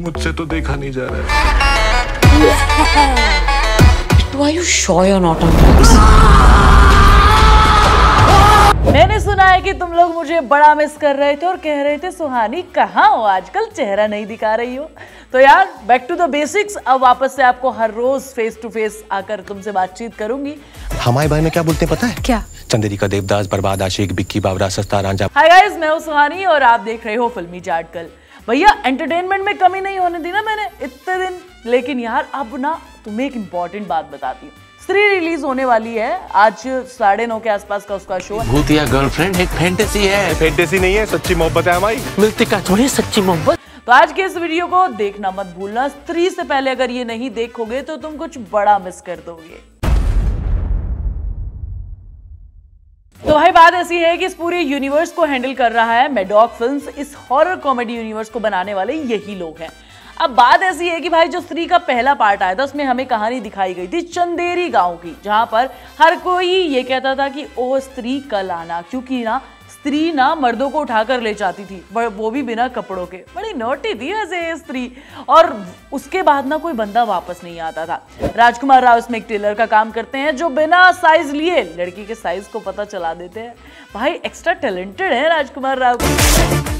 मुझसे तो देखा नहीं जा रहा है। Are you sure you're not on drugs? मैंने सुना है कि तुम लोग मुझे बड़ा मिस कर रहे थे और कह रहे थे सुहानी कहाँ हो आजकल, चेहरा नहीं दिखा रही हो। तो यार बैक टू द बेसिक्स, अब वापस से आपको हर रोज फेस टू फेस आकर तुमसे बातचीत करूंगी। हमारे बारे में क्या बोलते हैं पता है? क्या? चंदेरी का देवदास, बर्बाद आशिक, बिक्की बावरा, सस्ता रांझा। हाय गाइस, मैं हूँ सुहानी और आप देख रहे हो फिल्मी जाटकल। भैया एंटरटेनमेंट में कमी नहीं होने दी ना मैंने इतने दिन, लेकिन यार अब ना तुम्हें एक इम्पोर्टेंट बात बताती हूँ। स्त्री रिलीज होने वाली है आज 9:30 के आसपास का उसका शो है। भूतिया गर्लफ्रेंड एक फैंटेसी है। फैंटेसी नहीं है, सच्ची मोहब्बत है हमारी। मिलती का थोड़ी सच्ची मोहब्बत। तो आज के इस वीडियो को देखना मत भूलना। स्त्री से पहले अगर ये नहीं देखोगे तो तुम कुछ बड़ा मिस कर दोगे। तो भाई बात ऐसी है कि इस पूरे यूनिवर्स को हैंडल कर रहा है मैडॉक फिल्म्स। इस हॉरर कॉमेडी यूनिवर्स को बनाने वाले यही लोग हैं। अब बात ऐसी है कि भाई जो स्त्री का पहला पार्ट आया था उसमें हमें कहानी दिखाई गई थी चंदेरी गांव की, जहां पर हर कोई ये कहता था कि ओ स्त्री कल आना, क्योंकि ना स्त्री ना मर्दों को उठाकर ले जाती थी, वो भी बिना कपड़ों के। बड़ी नोटी थी वैसे ये स्त्री। और उसके बाद ना कोई बंदा वापस नहीं आता था। राजकुमार राव इसमें एक टेलर का काम करते हैं जो बिना साइज लिए लड़की के साइज को पता चला देते हैं। भाई एक्स्ट्रा टैलेंटेड है राजकुमार राव।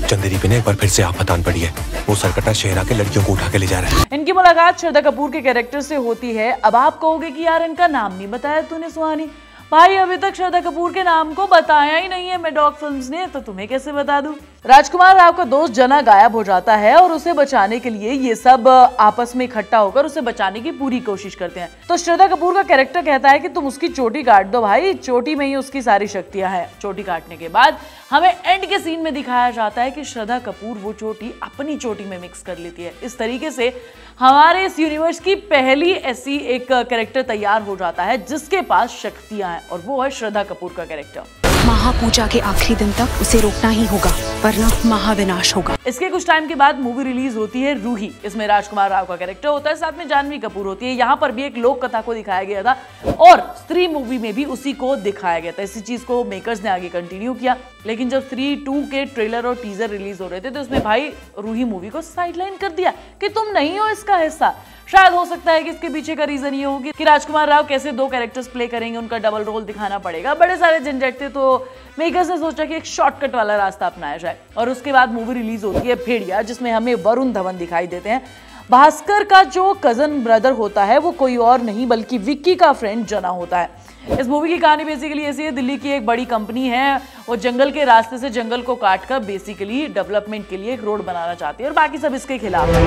चंदेरी पे ने एक बार फिर से आफत आन पड़ी है। वो सरकटा शहर आके लड़कियों को उठा के ले जा रहा है। इनकी मुलाकात श्रद्धा कपूर के कैरेक्टर से होती है। अब आप कहोगे कि यार इनका नाम नहीं बताया तूने सुहानी। भाई अभी तक श्रद्धा कपूर के नाम को बताया ही नहीं है मैडॉक फिल्म्स ने, तो तुम्हें कैसे बता दूं। राजकुमार राव का दोस्त जना गायब हो जाता है और उसे बचाने के लिए ये सब आपस में इकट्ठा होकर उसे बचाने की पूरी कोशिश करते हैं। तो श्रद्धा कपूर का कैरेक्टर कहता है कि तुम उसकी चोटी काट दो भाई, चोटी में ही उसकी सारी शक्तियां हैं। चोटी काटने के बाद हमें एंड के सीन में दिखाया जाता है कि श्रद्धा कपूर वो चोटी अपनी चोटी में मिक्स कर लेती है। इस तरीके से हमारे इस यूनिवर्स की पहली ऐसी एक कैरेक्टर तैयार हो जाता है जिसके पास शक्तियां हैं, और वो है श्रद्धा कपूर का कैरेक्टर। महापूजा के आखिरी दिन तक उसे रोकना ही होगा, वरना महाविनाश होगा। इसके कुछ टाइम के बाद मूवी रिलीज होती है रूही। इसमें राजकुमार राव का कैरेक्टर होता है, साथ में जानवी कपूर होती है। यहाँ पर भी एक लोक कथा को दिखाया गया था और स्त्री मूवी में भी उसी को दिखाया गया था। इसी चीज को मेकर्स ने आगे कंटिन्यू किया। लेकिन जब स्त्री 2 के ट्रेलर और टीजर रिलीज हो रहे थे तो उसमें भाई रूही मूवी को साइडलाइन कर दिया कि तुम नहीं हो इसका हिस्सा। शायद हो सकता है कि इसके पीछे का रीजन ये होगी कि राजकुमार राव कैसे 2 कैरेक्टर्स प्ले करेंगे, उनका डबल रोल दिखाना पड़ेगा। बड़े सारे झंझट थे, तो मेकर्स ने सोचा कि एक शॉर्टकट वाला रास्ता अपनाया जाए। और उसके बाद मूवी रिलीज होती है भेड़िया, जिसमें हमें वरुण धवन दिखाई देते हैं। भास्कर का जो कजन ब्रदर होता है वो कोई और नहीं बल्कि विक्की का फ्रेंड जना होता है। इस मूवी की कहानी बेसिकली ऐसी है, दिल्ली की एक बड़ी कंपनी है, वो जंगल के रास्ते से जंगल को काटकर बेसिकली डेवलपमेंट के लिए एक रोड बनाना चाहती है और बाकी सब इसके खिलाफ है।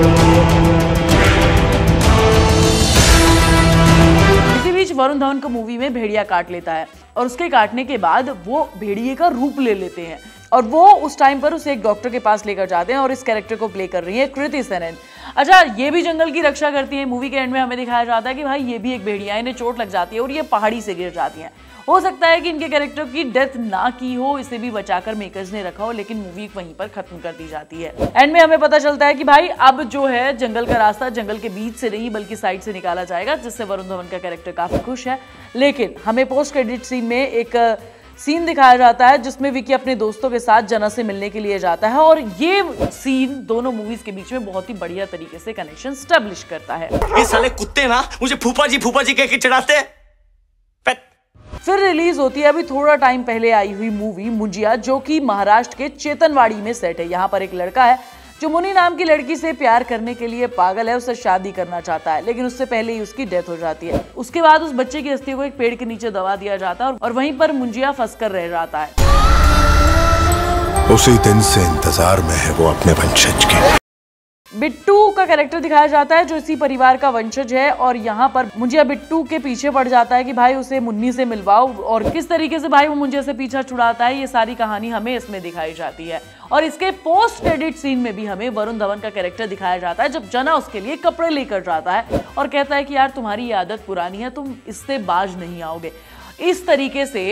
इसी बीच वरुण धवन को मूवी में भेड़िया काट लेता है और उसके काटने के बाद वो भेड़िए का रूप ले लेते हैं और वो उस टाइम पर उसे एक डॉक्टर के पास लेकर जाते हैं और इस कैरेक्टर को प्ले कर रही है कृति सेनन। अच्छा, ये भी जंगल की रक्षा करती है। मूवी के एंड में हमें दिखाया जाता है कि भाई ये भी एक भेड़िया, इन्हें चोट लग जाती है और ये पहाड़ी से गिर जाती हैं। हो सकता है कि इनके कैरेक्टर की डेथ ना की हो, इसे भी बचाकर मेकर्स ने रखा हो, लेकिन मूवी वहीं पर खत्म कर दी जाती है। एंड में हमें पता चलता है कि भाई अब जो है जंगल का रास्ता जंगल के बीच से नहीं बल्कि साइड से निकाला जाएगा, जिससे वरुण धवन का कैरेक्टर काफी खुश है। लेकिन हमें पोस्ट क्रेडिट सीन में एक सीन दिखाया जाता है जिसमें विकी अपने दोस्तों के साथ जना से मिलने के लिए जाता है और ये सीन दोनों मूवीज के बीच में बहुत ही बढ़िया तरीके से कनेक्शन स्टैब्लिश करता है। ये साले कुत्ते ना मुझे फूफा जी कह के चढ़ाते हैं। फिर रिलीज होती है अभी थोड़ा टाइम पहले आई हुई मूवी मुंजिया, जो कि महाराष्ट्र के चेतनवाड़ी में सेट है। यहाँ पर एक लड़का है जो मुनि नाम की लड़की से प्यार करने के लिए पागल है, उससे शादी करना चाहता है, लेकिन उससे पहले ही उसकी डेथ हो जाती है। उसके बाद उस बच्चे की अस्थि को एक पेड़ के नीचे दबा दिया जाता है और वहीं पर मुंजिया फंसकर रह जाता है। उसी दिन से इंतजार में है वो अपने वंशज के। बिट्टू का कैरेक्टर दिखाया जाता है जो इसी परिवार का वंशज है और यहाँ पर मुंजिया बिट्टू के पीछे पड़ जाता है कि भाई उसे मुन्नी से मिलवाओ, और किस तरीके से भाई वो मुंजिया से पीछा छुड़ाता है, ये सारी कहानी हमें इसमें दिखाई जाती है। और इसके पोस्ट क्रेडिट सीन में भी हमें वरुण धवन का कैरेक्टर दिखाया जाता है जब जना उसके लिए कपड़े लेकर जाता है और कहता है कि यार तुम्हारी ये आदत पुरानी है, तुम इससे बाज नहीं आओगे। इस तरीके से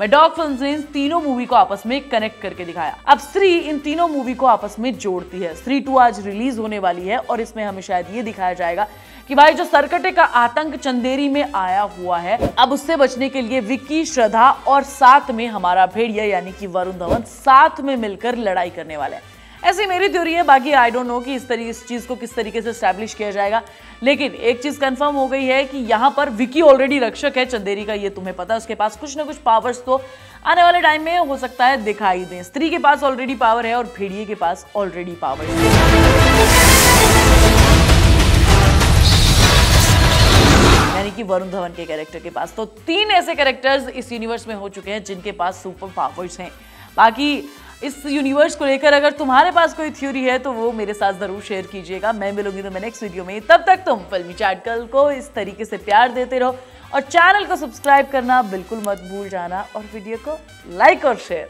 मैडॉक फिल्म्स ने इन तीनों मूवी को आपस में कनेक्ट करके दिखाया। अब स्त्री इन तीनों मूवी को आपस में जोड़ती है। स्त्री 2 आज रिलीज होने वाली है और इसमें हमें शायद ये दिखाया जाएगा कि भाई जो सरकटे का आतंक चंदेरी में आया हुआ है, अब उससे बचने के लिए विक्की, श्रद्धा और साथ में हमारा भेड़िया यानी कि वरुण धवन साथ में मिलकर लड़ाई करने वाले हैं। ऐसी मेरी थ्योरी है, बाकी आई डोंट नो कि इस चीज को किस तरीके से एस्टैब्लिश किया जाएगा। लेकिन एक चीज कंफर्म हो गई है कि यहाँ पर विकी ऑलरेडी रक्षक है चंदेरी का, ये तुम्हें पता है। उसके पास कुछ ना कुछ पावर्स तो आने वाले टाइम में हो सकता है दिखाई दें। स्त्री के पास ऑलरेडी पावर है और भेड़िए के पास ऑलरेडी पावर है, यानी कि वरुण धवन के कैरेक्टर के पास। तो 3 ऐसे कैरेक्टर्स इस यूनिवर्स में हो चुके हैं जिनके पास सुपर पावर्स हैं। बाकी इस यूनिवर्स को लेकर अगर तुम्हारे पास कोई थ्योरी है तो वो मेरे साथ जरूर शेयर कीजिएगा। मैं मिलूंगी तुम्हें नेक्स्ट वीडियो में। तब तक तुम फिल्मी चैट गर्ल को इस तरीके से प्यार देते रहो और चैनल को सब्सक्राइब करना बिल्कुल मत भूल जाना और वीडियो को लाइक और शेयर